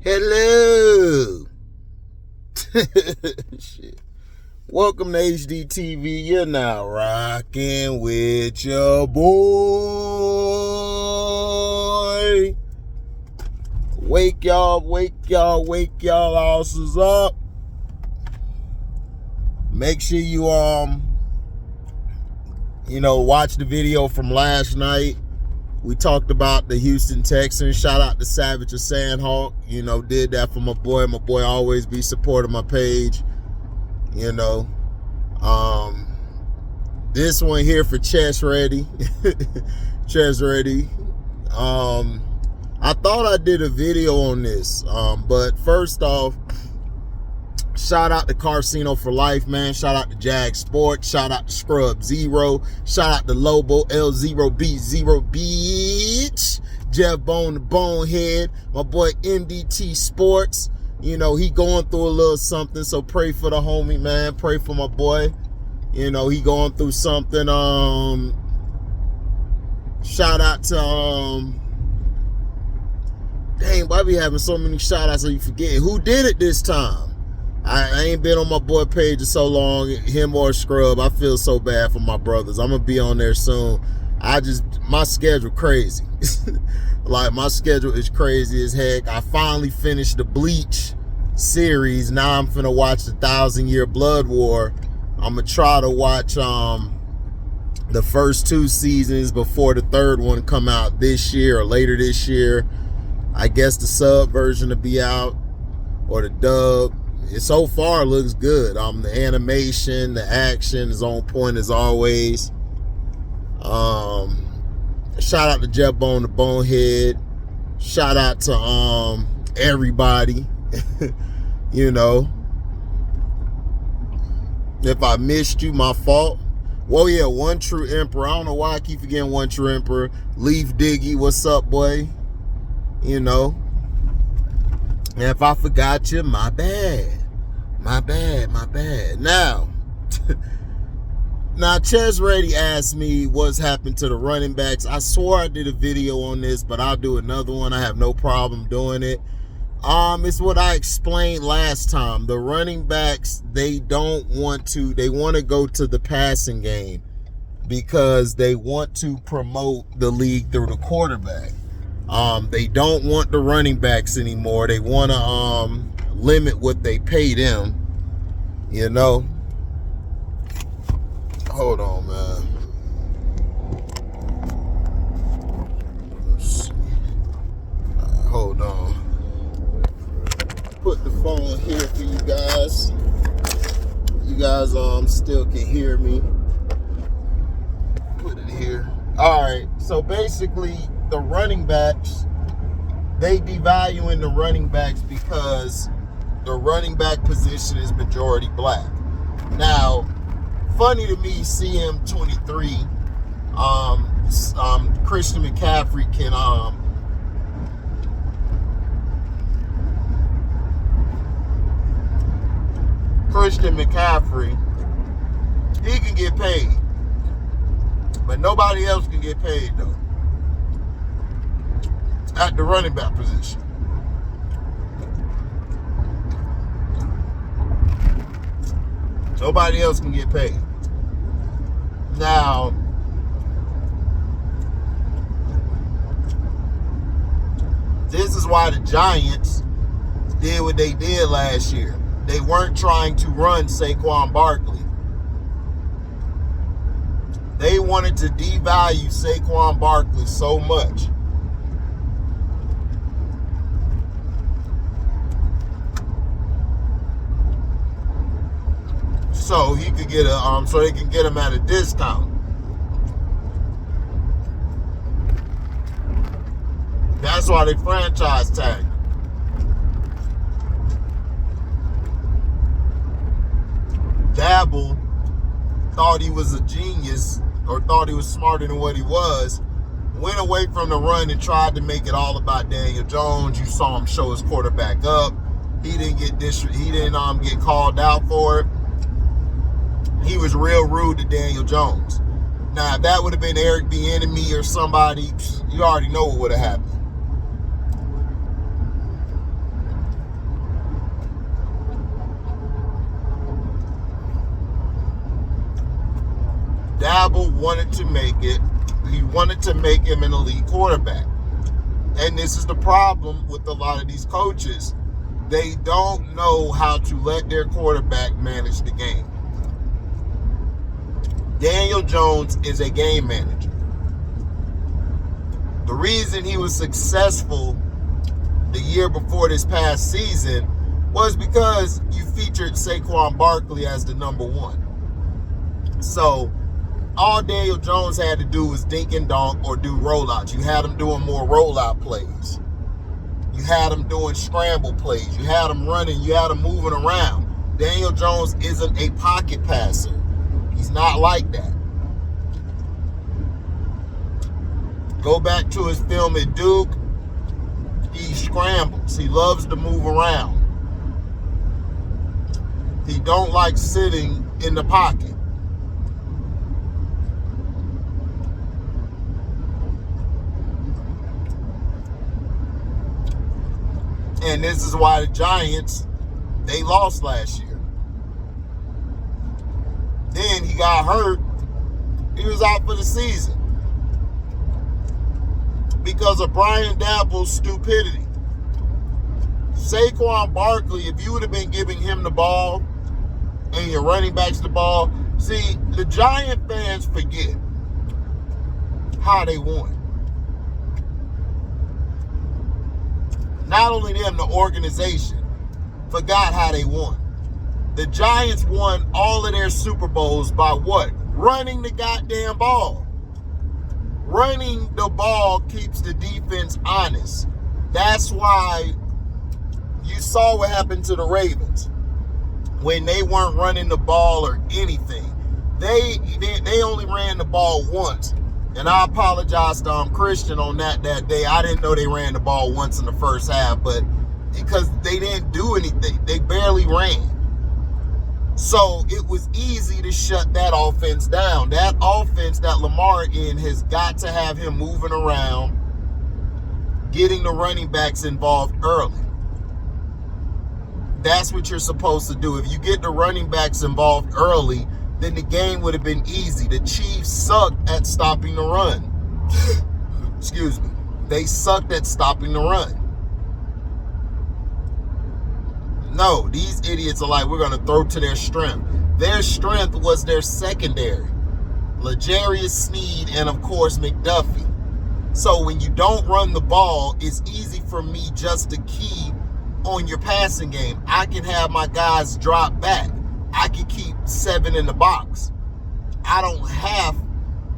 Hello. Shit. Welcome to HDiiTV. You're now rocking with your boy. Wake y'all asses up. Make sure you watch the video from last night. We talked about the Houston Texans. Shout out to Savage or Sandhawk. Did that for my boy. My boy always be supporting my page. This one here for Chess Ready. Chess Ready. I thought I did a video on this. But first off, shout out to Casino for Life, man. Shout out to Jag Sports. Shout out to Scrub Zero. Shout out to Lobo L0B0 bitch. Jeff Bone the Bonehead. My boy MDT Sports. He going through a little something, so pray for the homie, man. Pray for my boy. He going through something. Shout out to dang, why be having so many shout outs so you forget who did it this time? I ain't been on my boy page in so long, him or Scrub. I feel so bad for my brothers. I'm gonna be on there soon. My schedule crazy. Like, my schedule is crazy as heck. I finally finished the Bleach series. Now I'm finna watch the 1,000-Year Blood War. I'm gonna try to watch the first 2 seasons before the 3rd one come out this year or later this year. I guess the sub version will be out, or the dub. It so far looks good. The animation, the action is on point as always. Shout out to Jeff Bone the Bonehead. Shout out to everybody. If I missed you, my fault. Well, yeah, One True Emperor. I don't know why I keep forgetting One True Emperor. Leaf Diggy, what's up, boy? And if I forgot you, my bad. My bad. Now, Chess Ready asked me what's happened to the running backs. I swore I did a video on this, but I'll do another one. I have no problem doing it. It's what I explained last time. The running backs, they want to go to the passing game because they want to promote the league through the quarterback. They don't want the running backs anymore. They want to limit what they pay them. Hold on, man. Let's see. Hold on. Put the phone here for you guys. You guys still can hear me. Put it here. All right. So basically, the running backs, they devaluing the running backs because the running back position is majority black. Now, funny to me, CM23, Christian McCaffrey can he can get paid, but nobody else can get paid though at the running back position. Nobody else can get paid. Now, this is why the Giants did what they did last year. They weren't trying to run Saquon Barkley. They wanted to devalue Saquon Barkley so much. So he could get so they can get him at a discount. That's why they franchise tagged. Dabble thought he was a genius, or thought he was smarter than what he was. Went away from the run and tried to make it all about Daniel Jones. You saw him show his quarterback up. He didn't get get called out for it. He was real rude to Daniel Jones. Now, if that would have been Eric Bieniemy or somebody, you already know what would have happened. wanted to make it. He wanted to make him an elite quarterback. And this is the problem with a lot of these coaches. They don't know how to let their quarterback manage the game. Daniel Jones is a game manager. The reason he was successful the year before this past season was because you featured Saquon Barkley as the number one. So all Daniel Jones had to do was dink and dunk or do rollouts. You had him doing more rollout plays. You had him doing scramble plays. You had him running. You had him moving around. Daniel Jones isn't a pocket passer. He's not like that. Go back to his film at Duke. He scrambles. He loves to move around. He don't like sitting in the pocket. And this is why the Giants, they lost last year. Then he got hurt. He was out for the season because of Brian Daboll's stupidity. Saquon Barkley, if you would have been giving him the ball and your running backs the ball, see, the Giant fans forget how they won. Not only them, the organization forgot how they won. The Giants won all of their Super Bowls by what? Running the goddamn ball. Running the ball keeps the defense honest. That's why you saw what happened to the Ravens when they weren't running the ball or anything. They only ran the ball once. And I apologize to Christian on that day. I didn't know they ran the ball once in the first half, but because they didn't do anything. They barely ran. So it was easy to shut that offense down. That offense that Lamar in has got to have him moving around, getting the running backs involved early. That's what you're supposed to do. If you get the running backs involved early, then the game would have been easy. The Chiefs sucked at stopping the run. Excuse me. They sucked at stopping the run. No, these idiots are like, we're going to throw to their strength. Their strength was their secondary. L'Jarius Sneed and, of course, McDuffie. So when you don't run the ball, it's easy for me just to key on your passing game. I can have my guys drop back. I can keep 7 in the box. I don't have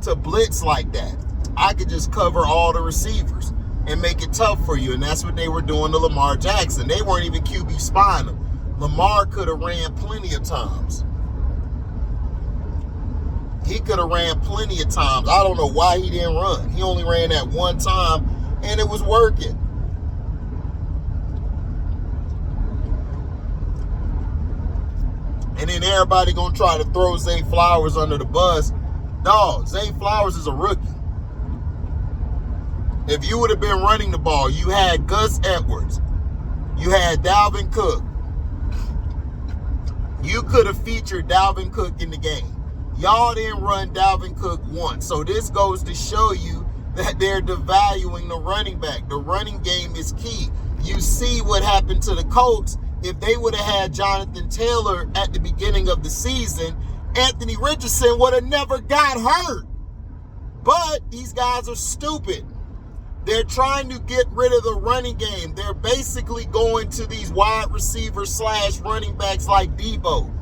to blitz like that. I could just cover all the receivers and make it tough for you. And that's what they were doing to Lamar Jackson. They weren't even QB spying him. Lamar could have ran plenty of times. He could have ran plenty of times. I don't know why he didn't run. He only ran that one time, and it was working. And then everybody going to try to throw Zay Flowers under the bus. Dog, Zay Flowers is a rookie. If you would have been running the ball, you had Gus Edwards. You had Dalvin Cook. You could have featured Dalvin Cook in the game. Y'all didn't run Dalvin Cook once. So this goes to show you that they're devaluing the running back. The running game is key. You see what happened to the Colts. If they would have had Jonathan Taylor at the beginning of the season, Anthony Richardson would have never got hurt. But these guys are stupid. They're trying to get rid of the running game. They're basically going to these wide receivers / running backs like Debo.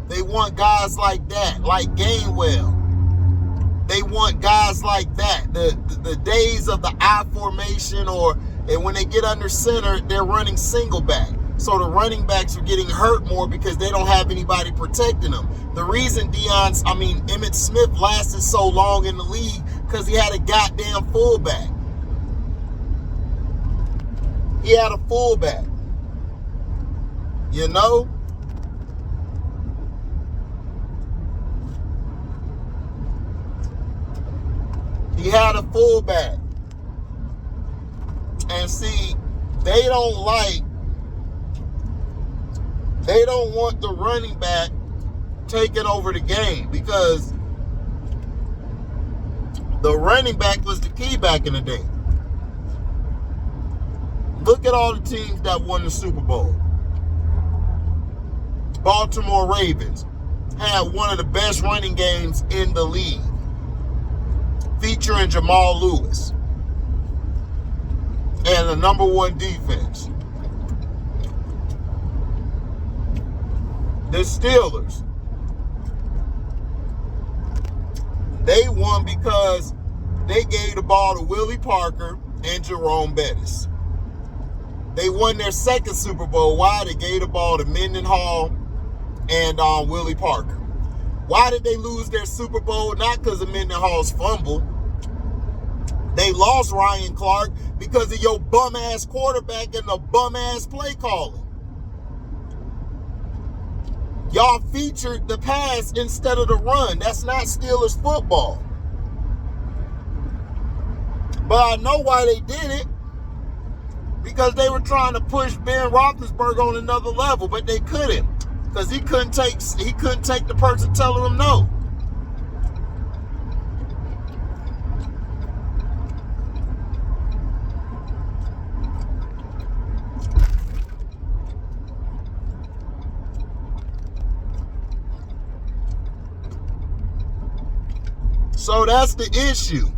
They want guys like that, like Gainwell. They want guys like that. The days of the I formation and when they get under center, they're running single back. So the running backs are getting hurt more because they don't have anybody protecting them. The reason Emmitt Smith lasted so long in the league because he had a goddamn fullback. He had a fullback. You know? He had a fullback. And see, they don't want the running back taking over the game because The running back was the key back in the day. Look at all the teams that won the Super Bowl. Baltimore Ravens had one of the best running games in the league, featuring Jamal Lewis, and the #1 defense. The Steelers, they won because they gave the ball to Willie Parker and Jerome Bettis. They won their second Super Bowl. Why? They gave the ball to Mendenhall and Willie Parker. Why did they lose their Super Bowl? Not because of Mendenhall's fumble. They lost Ryan Clark because of your bum-ass quarterback and the bum-ass play calling. Y'all featured the pass instead of the run. That's not Steelers football. But I know why they did it. Because they were trying to push Ben Roethlisberger on another level, but they couldn't. Because he couldn't take the person telling him no. So that's the issue.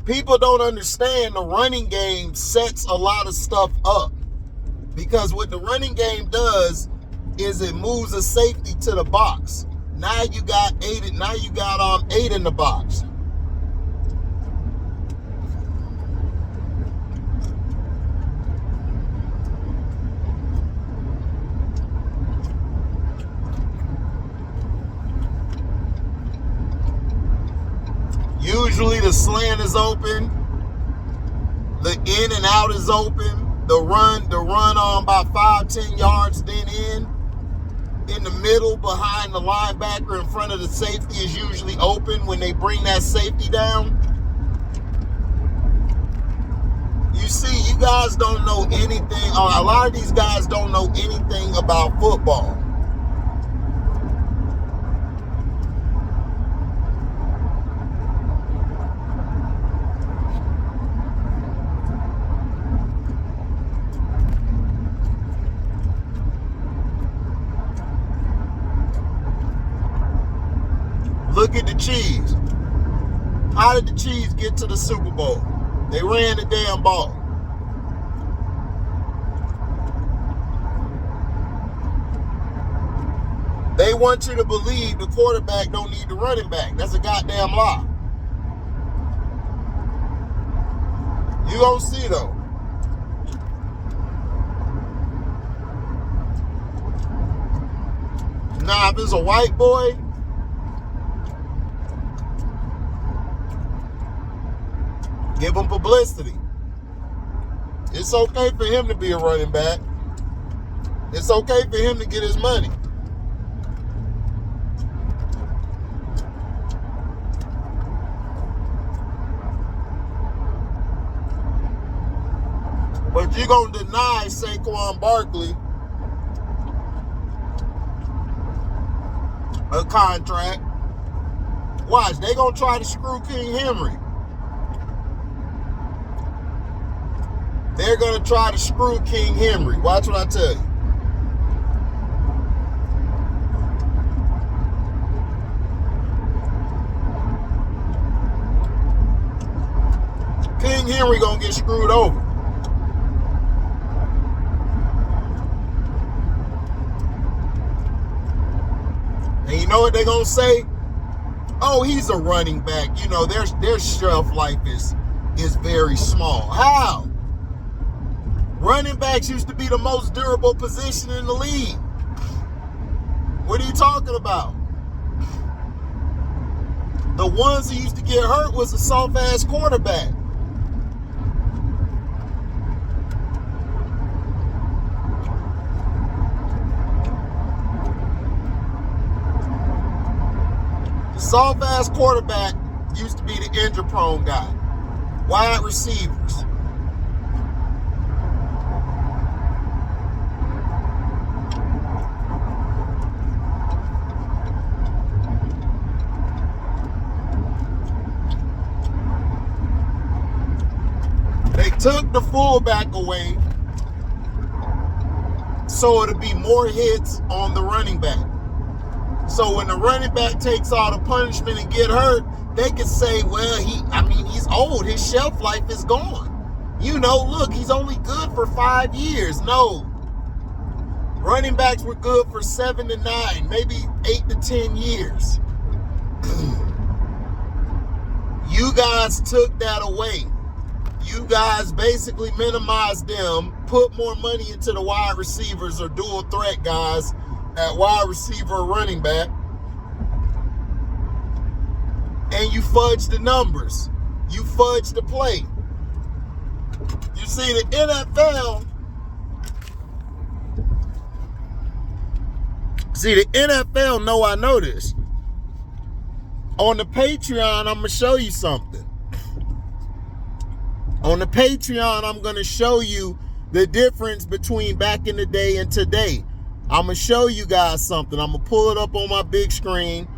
People don't understand the running game sets a lot of stuff up. Because what the running game does is it moves a safety to the box. Now you got 8 in the box. Usually the slant is open, the in and out is open, the run on about 5-10 yards, then in the middle behind the linebacker in front of the safety is usually open when they bring that safety down. You see, you guys don't know anything, or a lot of these guys don't know anything about football. Look at the Chiefs. How did the Chiefs get to the Super Bowl? They ran the damn ball. They want you to believe the quarterback don't need the running back. That's a goddamn lie. You gonna see though. Now, if it's a white boy, give him publicity. It's okay for him to be a running back. It's okay for him to get his money. But you're going to deny Saquon Barkley a contract. Watch, they going to try to screw King Henry. They're going to try to screw King Henry. Watch what I tell you. King Henry going to get screwed over. And you know what they're going to say? Oh, he's a running back. You know, their shelf life is very small. How? Running backs used to be the most durable position in the league. What are you talking about? The ones who used to get hurt was a soft-ass quarterback. The soft-ass quarterback used to be the injury-prone guy. Wide receivers. took the fullback away so it'll be more hits on the running back. So when the running back takes all the punishment and get hurt, they can say, well, he's old. His shelf life is gone. You know, look, he's only good for 5 years. No. Running backs were good for 7 to 9, maybe 8 to 10 years. You guys took that away. You guys basically minimized them, put more money into the wide receivers or dual threat guys at wide receiver or running back, and you fudged the numbers. You fudged the play. You see, the NFL know I know this. On the Patreon, I'm going to show you something. On the Patreon, I'm going to show you the difference between back in the day and today. I'm going to show you guys something. I'm going to pull it up on my big screen,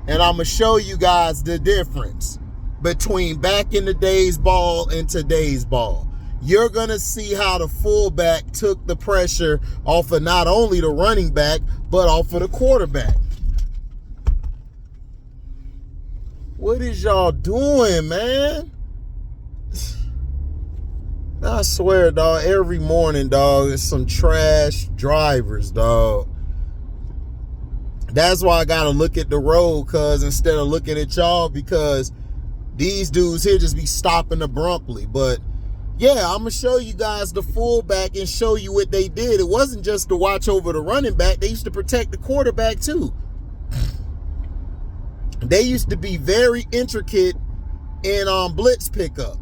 and I'm going to show you guys the difference between back in the day's ball and today's ball. You're going to see how the fullback took the pressure off of not only the running back, but off of the quarterback. What is y'all doing, man? I swear, dog, every morning, dog, it's some trash drivers, dog. That's why I got to look at the road, cuz, instead of looking at y'all, because these dudes here just be stopping abruptly. But, yeah, I'm going to show you guys the fullback and show you what they did. It wasn't just to watch over the running back. They used to protect the quarterback, too. They used to be very intricate in blitz pickup.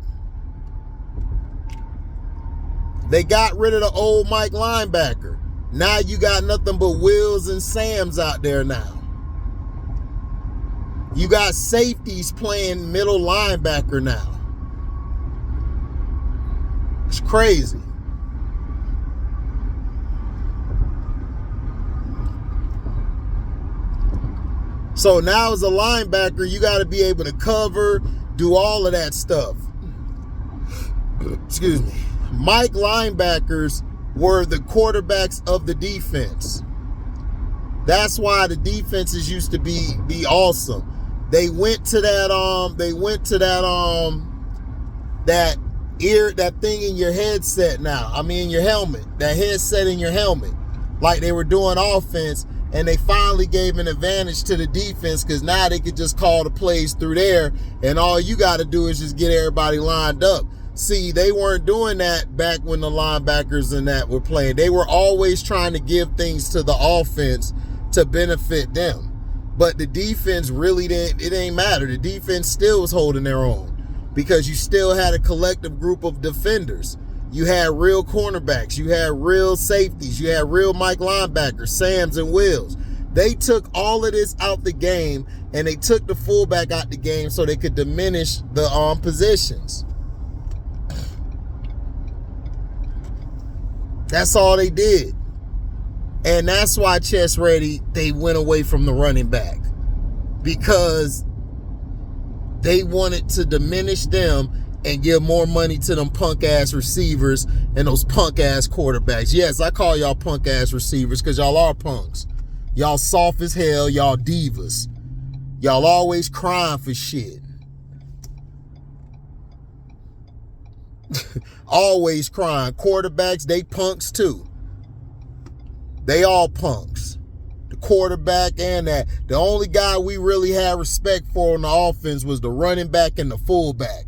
They got rid of the old Mike linebacker. Now you got nothing but Wills and Sams out there now. You got safeties playing middle linebacker now. It's crazy. So now as a linebacker, you got to be able to cover, do all of that stuff. Excuse me. Mike linebackers were the quarterbacks of the defense. That's why the defenses used to be awesome. They went to that thing in your headset now. I mean, your helmet, that headset in your helmet, like they were doing offense, and they finally gave an advantage to the defense because now they could just call the plays through there, and all you got to do is just get everybody lined up. See, they weren't doing that back when the linebackers and that were playing. They were always trying to give things to the offense to benefit them. But the defense really didn't, it ain't matter. The defense still was holding their own because you still had a collective group of defenders. You had real cornerbacks. You had real safeties. You had real Mike linebackers, Sams and Wills. They took all of this out the game, and they took the fullback out the game so they could diminish the positions. That's all they did. And that's why Chess Ready, they went away from the running back. Because they wanted to diminish them and give more money to them punk-ass receivers and those punk-ass quarterbacks. Yes, I call y'all punk-ass receivers because y'all are punks. Y'all soft as hell. Y'all divas. Y'all always crying for shit. Always crying. Quarterbacks, they punks too. They all punks. The quarterback and that. The only guy we really had respect for on the offense was the running back and the fullback.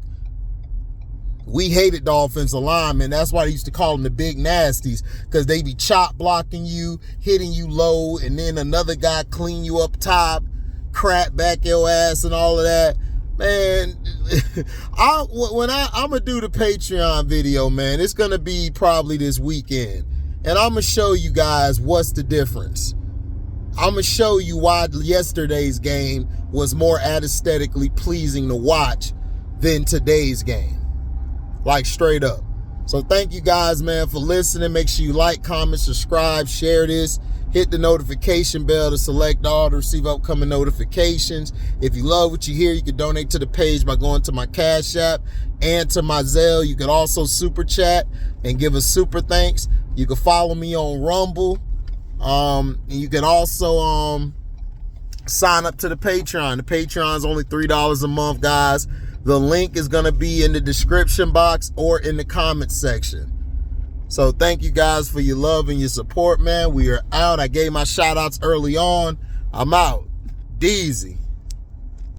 We hated the offensive linemen. That's why they used to call them the big nasties, because they be chop blocking you, hitting you low, and then another guy clean you up top, crap back your ass and all of that. Man, I'm going to do the Patreon video, man. It's going to be probably this weekend. And I'm going to show you guys what's the difference. I'm going to show you why yesterday's game was more aesthetically pleasing to watch than today's game. Like, straight up. So thank you guys, man, for listening. Make sure you like, comment, subscribe, share this. Hit the notification bell to select all to receive upcoming notifications. If you love what you hear, you can donate to the page by going to my Cash App and to my Zelle. You can also super chat and give a super thanks. You can follow me on Rumble. And you can also sign up to the Patreon. The Patreon is only $3 a month, guys. The link is going to be in the description box or in the comment section. So thank you guys for your love and your support, man. We are out. I gave my shout outs early on. I'm out. Deezy.